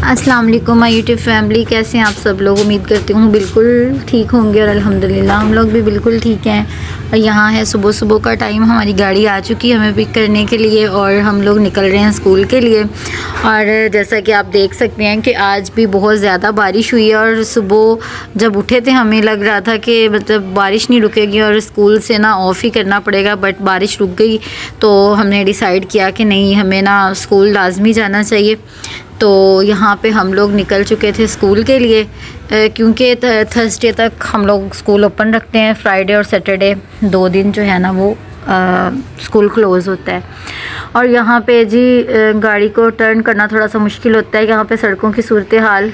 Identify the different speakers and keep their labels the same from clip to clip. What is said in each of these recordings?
Speaker 1: अस्सलाम वालेकुम my YouTube family, कैसे हैं आप सब लोग। उम्मीद करती हूँ बिल्कुल ठीक होंगे और अल्हम्दुलिल्लाह हम लोग भी बिल्कुल ठीक हैं। और यहाँ है सुबह सुबह का टाइम, हमारी गाड़ी आ चुकी है हमें पिक करने के लिए और हम लोग निकल रहे हैं स्कूल के लिए। और जैसा कि आप देख सकते हैं कि आज भी बहुत ज़्यादा बारिश हुई है और सुबह जब उठे थे हमें लग रहा था कि मतलब बारिश नहीं रुकेगी और स्कूल से ना ऑफ़ ही करना पड़ेगा, बट बारिश रुक गई तो हमने डिसाइड किया कि नहीं, हमें ना स्कूल लाजमी जाना चाहिए। तो यहाँ पे हम लोग निकल चुके थे स्कूल के लिए, क्योंकि थर्सडे तक हम लोग स्कूल ओपन रखते हैं। फ्राइडे और सैटरडे 2 दिन जो है ना वो स्कूल क्लोज़ होता है। और यहाँ पे जी गाड़ी को टर्न करना थोड़ा सा मुश्किल होता है। यहाँ पे सड़कों की सूरत हाल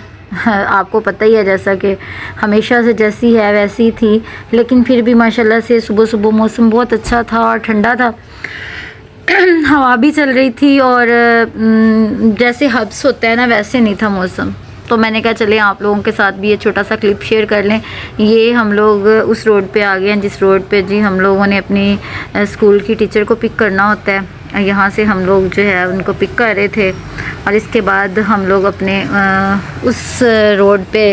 Speaker 1: आपको पता ही है, जैसा कि हमेशा से जैसी है वैसी थी, लेकिन फिर भी माशाल्लाह से सुबह सुबह मौसम बहुत अच्छा था और ठंडा था। हवा भी चल रही थी और जैसे हब्स होता है ना वैसे नहीं था मौसम। तो मैंने कहा चले आप लोगों के साथ भी ये छोटा सा क्लिप शेयर कर लें। ये हम लोग उस रोड पे आ गए हैं जिस रोड पे जी हम लोगों ने अपनी स्कूल की टीचर को पिक करना होता है। यहाँ से हम लोग जो है उनको पिक कर रहे थे और इसके बाद हम लोग अपने उस रोड पे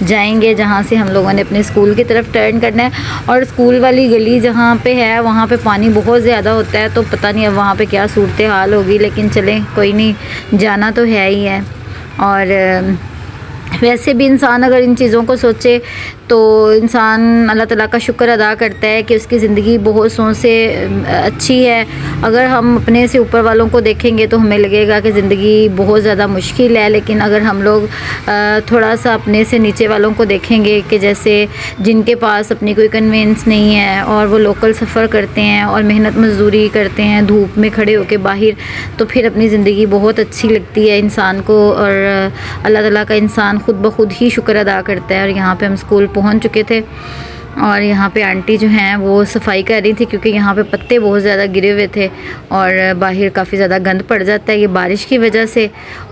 Speaker 1: जाएंगे जहाँ से हम लोगों ने अपने स्कूल की तरफ टर्न करना है। और स्कूल वाली गली जहाँ पे है वहाँ पे पानी बहुत ज़्यादा होता है, तो पता नहीं अब वहाँ पे क्या सूरत हाल होगी, लेकिन चलें कोई नहीं, जाना तो है ही है। और वैसे भी इंसान अगर इन चीज़ों को सोचे तो इंसान अल्लाह ताला का शुक्र अदा करता है कि उसकी ज़िंदगी बहुत सौ से अच्छी है। अगर हम अपने से ऊपर वालों को देखेंगे तो हमें लगेगा कि ज़िंदगी बहुत ज़्यादा मुश्किल है, लेकिन अगर हम लोग थोड़ा सा अपने से नीचे वालों को देखेंगे कि जैसे जिनके पास अपनी कोई कन्वेंस नहीं है और वो लोकल सफ़र करते हैं और मेहनत मजदूरी करते हैं धूप में खड़े होकर बाहर, तो फिर अपनी ज़िंदगी बहुत अच्छी लगती है इंसान को और अल्लाह ताला का इंसान ख़ुद ब खुद ही शुक्र अदा करता है। और यहाँ पे हम स्कूल पहुँच चुके थे और यहाँ पे आंटी जो हैं वो सफाई कर रही थी, क्योंकि यहाँ पे पत्ते बहुत ज़्यादा गिरे हुए थे और बाहर काफ़ी ज़्यादा गंद पड़ जाता है ये बारिश की वजह से।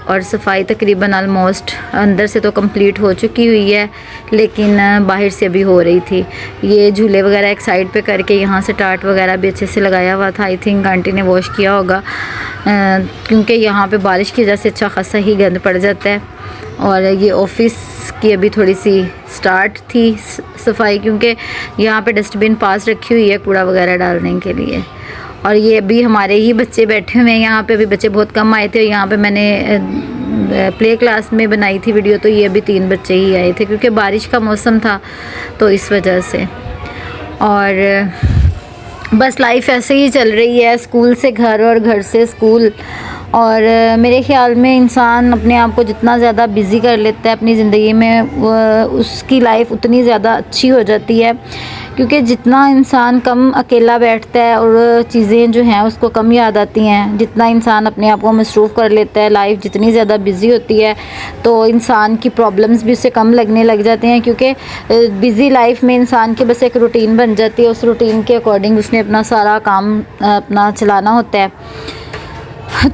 Speaker 1: और सफाई तकरीबन ऑलमोस्ट अंदर से तो कंप्लीट हो चुकी हुई है, लेकिन बाहर से भी हो रही थी। ये झूले वगैरह एक साइड पे करके यहाँ से टाट वगैरह भी अच्छे से लगाया हुआ था। आई थिंक आंटी ने वॉश किया होगा, क्योंकि यहाँ पे बारिश की वजह से अच्छा खासा ही गंद पड़ जाता है। और ये ऑफ़िस की अभी थोड़ी सी स्टार्ट थी सफाई, क्योंकि यहाँ पे डस्टबिन पास रखी हुई है कूड़ा वगैरह डालने के लिए। और ये अभी हमारे ही बच्चे बैठे हुए हैं यहाँ पे, अभी बच्चे बहुत कम आए थे। और यहाँ पे मैंने प्ले क्लास में बनाई थी वीडियो, तो ये अभी 3 बच्चे ही आए थे क्योंकि बारिश का मौसम था तो इस वजह से। और बस लाइफ ऐसे ही चल रही है, स्कूल से घर और घर से स्कूल। और मेरे ख़्याल में इंसान अपने आप को जितना ज़्यादा बिज़ी कर लेता है अपनी ज़िंदगी में, उसकी लाइफ उतनी ज़्यादा अच्छी हो जाती है। क्योंकि जितना इंसान कम अकेला बैठता है और चीज़ें जो हैं उसको कम याद आती हैं, जितना इंसान अपने आप को मसरूफ़ कर लेता है, लाइफ जितनी ज़्यादा बिज़ी होती है तो इंसान की प्रॉब्लम्स भी उससे कम लगने लग जाते हैं। क्योंकि बिज़ी लाइफ में इंसान की बस एक रूटीन बन जाती है, उस रूटीन के अकॉर्डिंग उसने अपना सारा काम अपना चलाना होता है।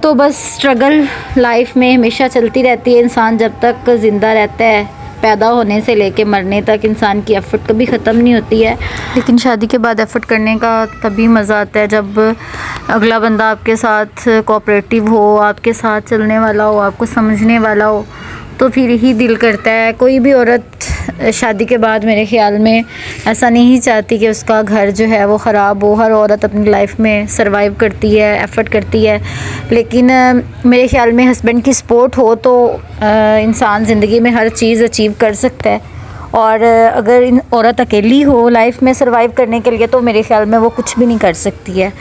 Speaker 1: तो बस स्ट्रगल लाइफ में हमेशा चलती रहती है। इंसान जब तक ज़िंदा रहता है, पैदा होने से लेके मरने तक इंसान की एफ़र्ट कभी ख़त्म नहीं होती है। लेकिन शादी के बाद एफ़र्ट करने का तभी मज़ा आता है जब अगला बंदा आपके साथ कोऑपरेटिव हो, आपके साथ चलने वाला हो, आपको समझने वाला हो, तो फिर ही दिल करता है। कोई भी औरत शादी के बाद मेरे ख़्याल में ऐसा नहीं चाहती कि उसका घर जो है वो ख़राब हो। हर औरत अपनी लाइफ में सरवाइव करती है, एफ़र्ट करती है, लेकिन मेरे ख़्याल में हस्बैंड की सपोर्ट हो तो इंसान ज़िंदगी में हर चीज़ अचीव कर सकता है। और अगर औरत अकेली हो लाइफ में सरवाइव करने के लिए तो मेरे ख़्याल में वो कुछ भी नहीं कर सकती है।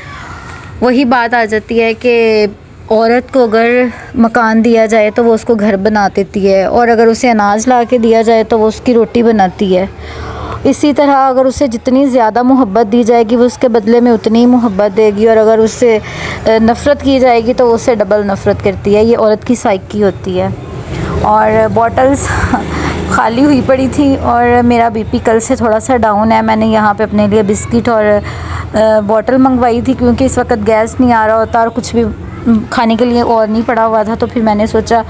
Speaker 1: वही बात आ जाती है कि औरत को अगर मकान दिया जाए तो वो उसको घर बना देती है, और अगर उसे अनाज ला के दिया जाए तो वो उसकी रोटी बनाती है। इसी तरह अगर उसे जितनी ज़्यादा मोहब्बत दी जाएगी वो उसके बदले में उतनी ही मोहब्बत देगी, और अगर उससे नफ़रत की जाएगी तो वो उससे डबल नफ़रत करती है। ये औरत की साइकी होती है। और बॉटल्स खाली हुई पड़ी थी और मेरा बीपी कल से थोड़ा सा डाउन है। मैंने यहाँ पे अपने लिए बिस्किट और बॉटल मंगवाई थी, क्योंकि इस वक्त गैस नहीं आ रहा होता और कुछ भी खाने के लिए और नहीं पड़ा हुआ था। तो फिर मैंने सोचा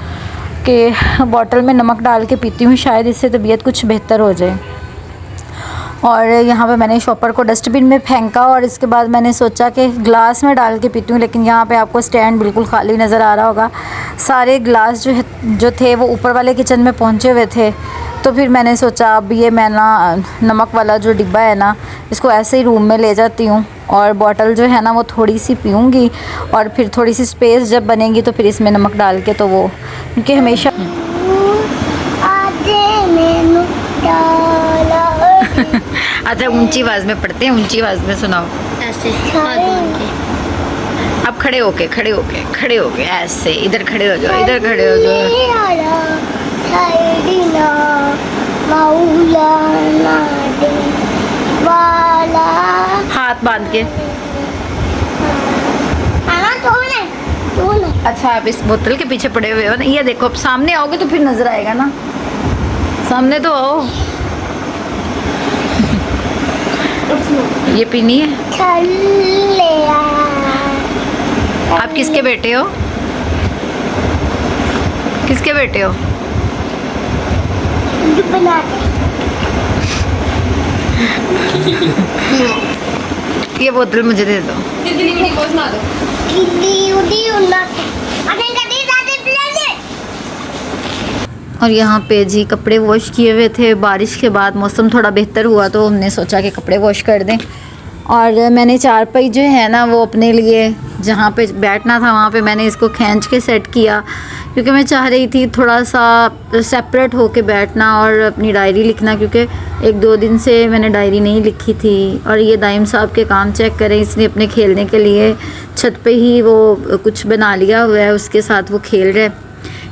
Speaker 1: कि बॉटल में नमक डाल के पीती हूँ, शायद इससे तबीयत कुछ बेहतर हो जाए। और यहाँ पे मैंने शॉपर को डस्टबिन में फेंका और इसके बाद मैंने सोचा कि ग्लास में डाल के पीती हूँ, लेकिन यहाँ पे आपको स्टैंड बिल्कुल खाली नज़र आ रहा होगा। सारे ग्लास जो थे वो ऊपर वाले किचन में पहुँचे हुए थे। तो फिर मैंने सोचा अब ये मैं ना नमक वाला जो डिब्बा है ना, इसको ऐसे ही रूम में ले जाती हूँ और बॉटल जो है ना वो थोड़ी सी पीऊँगी और फिर थोड़ी सी स्पेस जब बनेगी तो फिर इसमें नमक डाल के, तो वो क्योंकि हमेशा अच्छा ऊंची आवाज़ में पढ़ते हैं, ऊंची आवाज़ में सुनाओ
Speaker 2: ऐसे हाथ बांध के।
Speaker 1: अब खड़े होके ऐसे इधर खड़े हो जाओ, इधर खड़े हो जाओ। हाथ बांध के। अच्छा आप इस बोतल के पीछे पड़े हुए हो ना, ये देखो अब सामने आओगे तो फिर नजर आएगा ना, सामने तो आओ। ये पीनी है। आप किसके बेटे हो? किसके बेटे हो? ये बोतल मुझे दे दो। और यहाँ पे जी कपड़े वॉश किए हुए थे, बारिश के बाद मौसम थोड़ा बेहतर हुआ तो हमने सोचा कि कपड़े वॉश कर दें। और मैंने चारपाई जो है ना वो अपने लिए जहाँ पे बैठना था वहाँ पे मैंने इसको खींच के सेट किया, क्योंकि मैं चाह रही थी थोड़ा सा सेपरेट होके बैठना और अपनी डायरी लिखना, क्योंकि 1-2 दिन से मैंने डायरी नहीं लिखी थी। और ये दाइम साहब के काम चेक करें, इसने अपने खेलने के लिए छत पे ही वो कुछ बना लिया हुआ है, उसके साथ वो खेल रहे,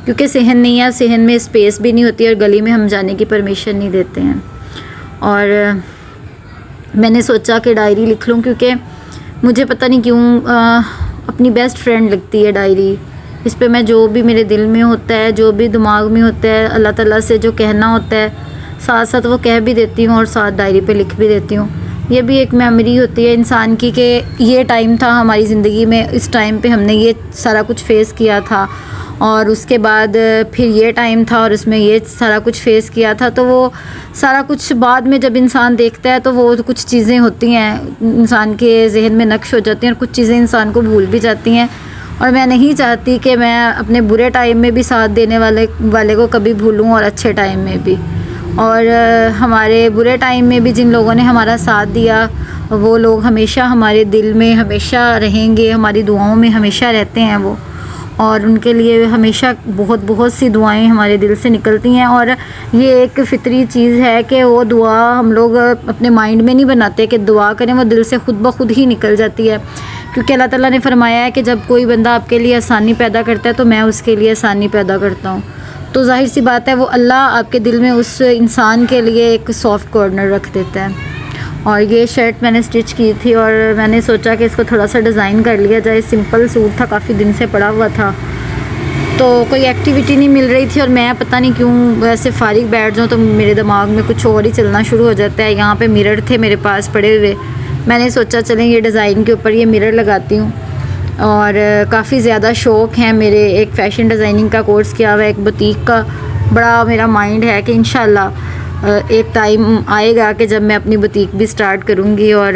Speaker 1: क्योंकि सहन नहीं है, सहन में स्पेस भी नहीं होती और गली में हम जाने की परमिशन नहीं देते हैं। और मैंने सोचा कि डायरी लिख लूँ, क्योंकि मुझे पता नहीं क्यों अपनी बेस्ट फ्रेंड लगती है डायरी। इस पे मैं जो भी मेरे दिल में होता है, जो भी दिमाग में होता है, अल्लाह ताला से जो कहना होता है साथ साथ वो कह भी देती हूँ और साथ डायरी पे लिख भी देती हूँ। ये भी एक मेमोरी होती है इंसान की कि ये टाइम था हमारी ज़िंदगी में, इस टाइम पे हमने ये सारा कुछ फ़ेस किया था और उसके बाद फिर ये टाइम था और उसमें ये सारा कुछ फ़ेस किया था। तो वो सारा कुछ बाद में जब इंसान देखता है तो वो कुछ चीज़ें होती हैं इंसान के जहन में नक्श हो जाती हैं और कुछ चीज़ें इंसान को भूल भी जाती हैं। और मैं नहीं चाहती कि मैं अपने बुरे टाइम में भी साथ देने वाले को कभी भूलूं और अच्छे टाइम में भी। और हमारे बुरे टाइम में भी जिन लोगों ने हमारा साथ दिया वो लोग हमेशा हमारे दिल में हमेशा रहेंगे, हमारी दुआओं में हमेशा रहते हैं वो, और उनके लिए हमेशा बहुत बहुत सी दुआएं हमारे दिल से निकलती हैं। और ये एक फ़ितरी चीज़ है कि वो दुआ हम लोग अपने माइंड में नहीं बनाते कि दुआ करें, वो दिल से खुद ब खुद ही निकल जाती है, क्योंकि अल्लाह ताला ने फरमाया है कि जब कोई बंदा आपके लिए आसानी पैदा करता है तो मैं उसके लिए आसानी पैदा करता हूँ। तो जाहिर सी बात है वो अल्लाह आपके दिल में उस इंसान के लिए एक सॉफ्ट कॉर्नर रख देता है। और ये शर्ट मैंने स्टिच की थी और मैंने सोचा कि इसको थोड़ा सा डिज़ाइन कर लिया जाए। सिंपल सूट था, काफ़ी दिन से पड़ा हुआ था, तो कोई एक्टिविटी नहीं मिल रही थी और मैं पता नहीं क्यों वैसे फारिग बैठ जाऊँ तो मेरे दिमाग में कुछ और ही चलना शुरू हो जाता है। यहाँ पे मिरर थे मेरे पास पड़े हुए, मैंने सोचा चलें ये डिज़ाइन के ऊपर ये मिरर लगाती हूँ। और काफ़ी ज़्यादा शौक़ है मेरे, एक फ़ैशन डिज़ाइनिंग का कोर्स किया हुआ है, एक बुटीक का बड़ा मेरा माइंड है कि इंशाल्लाह एक टाइम आएगा कि जब मैं अपनी बुटीक भी स्टार्ट करूँगी और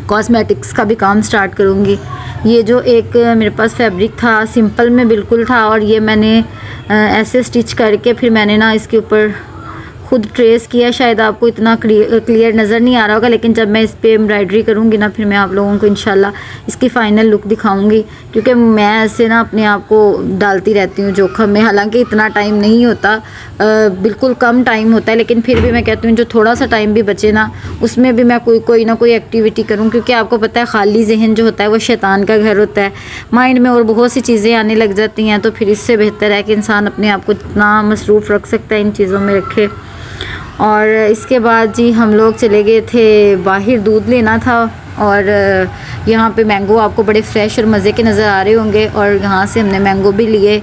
Speaker 1: कॉस्मेटिक्स का भी काम स्टार्ट करूँगी। ये जो एक मेरे पास फैब्रिक था सिंपल में बिल्कुल था और ये मैंने ऐसे स्टिच करके फिर मैंने ना इसके ऊपर खुद ट्रेस किया। शायद आपको इतना क्लियर नज़र नहीं आ रहा होगा, लेकिन जब मैं इस पर एम्ब्रॉयडरी करूँगी ना फिर मैं आप लोगों को इंशाल्लाह इसकी फ़ाइनल लुक दिखाऊँगी, क्योंकि मैं ऐसे ना अपने आप को डालती रहती हूँ जोखम में। हालांकि इतना टाइम नहीं होता, बिल्कुल कम टाइम होता है, लेकिन फिर भी मैं कहती हूँ जो थोड़ा सा टाइम भी बचे ना उसमें भी मैं कोई ना कोई एक्टिविटी करूँ, क्योंकि आपको पता है खाली जहन जो होता है वो शैतान का घर होता है। माइंड में और बहुत सी चीज़ें आने लग जाती हैं, तो फिर इससे बेहतर है कि इंसान अपने आप को इतना मसरूफ़ रख सकता है इन चीज़ों में रखे। और इसके बाद जी हम लोग चले गए थे बाहर, दूध लेना था और यहाँ पे मैंगो आपको बड़े फ्रेश और मज़े के नज़र आ रहे होंगे। और यहाँ से हमने मैंगो भी लिए,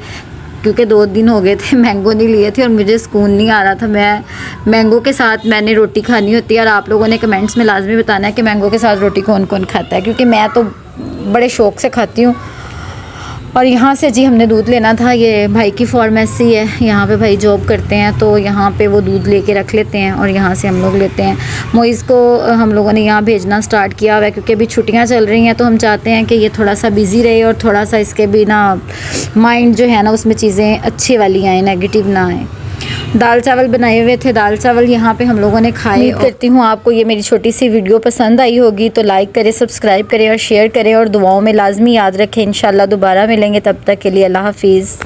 Speaker 1: क्योंकि 2 दिन हो गए थे मैंगो नहीं लिए थे और मुझे सुकून नहीं आ रहा था। मैं मैंगो के साथ मैंने रोटी खानी होती है और आप लोगों ने कमेंट्स में लाजमी बताना है कि मैंगो के साथ रोटी कौन कौन खाता है, क्योंकि मैं तो बड़े शौक़ से खाती हूँ। और यहाँ से जी हमने दूध लेना था। ये भाई की फार्मेसी है, यहाँ पे भाई जॉब करते हैं तो यहाँ पे वो दूध लेके रख लेते हैं और यहाँ से हम लोग लेते हैं। मोइज़ को हम लोगों ने यहाँ भेजना स्टार्ट किया हुआ है क्योंकि अभी छुट्टियाँ चल रही हैं, तो हम चाहते हैं कि ये थोड़ा सा बिज़ी रहे और थोड़ा सा इसके भी ना माइंड जो है ना उसमें चीज़ें अच्छी वाली आएँ, नेगेटिव ना आएँ। दाल चावल बनाए हुए थे, दाल चावल यहाँ पे हम लोगों ने खाए। उम्मीद करती हूँ आपको ये मेरी छोटी सी वीडियो पसंद आई होगी, तो लाइक करें, सब्सक्राइब करें और शेयर करें और दुआओं में लाजमी याद रखें। इंशाल्लाह दोबारा मिलेंगे, तब तक के लिए अल्लाह हाफिज़।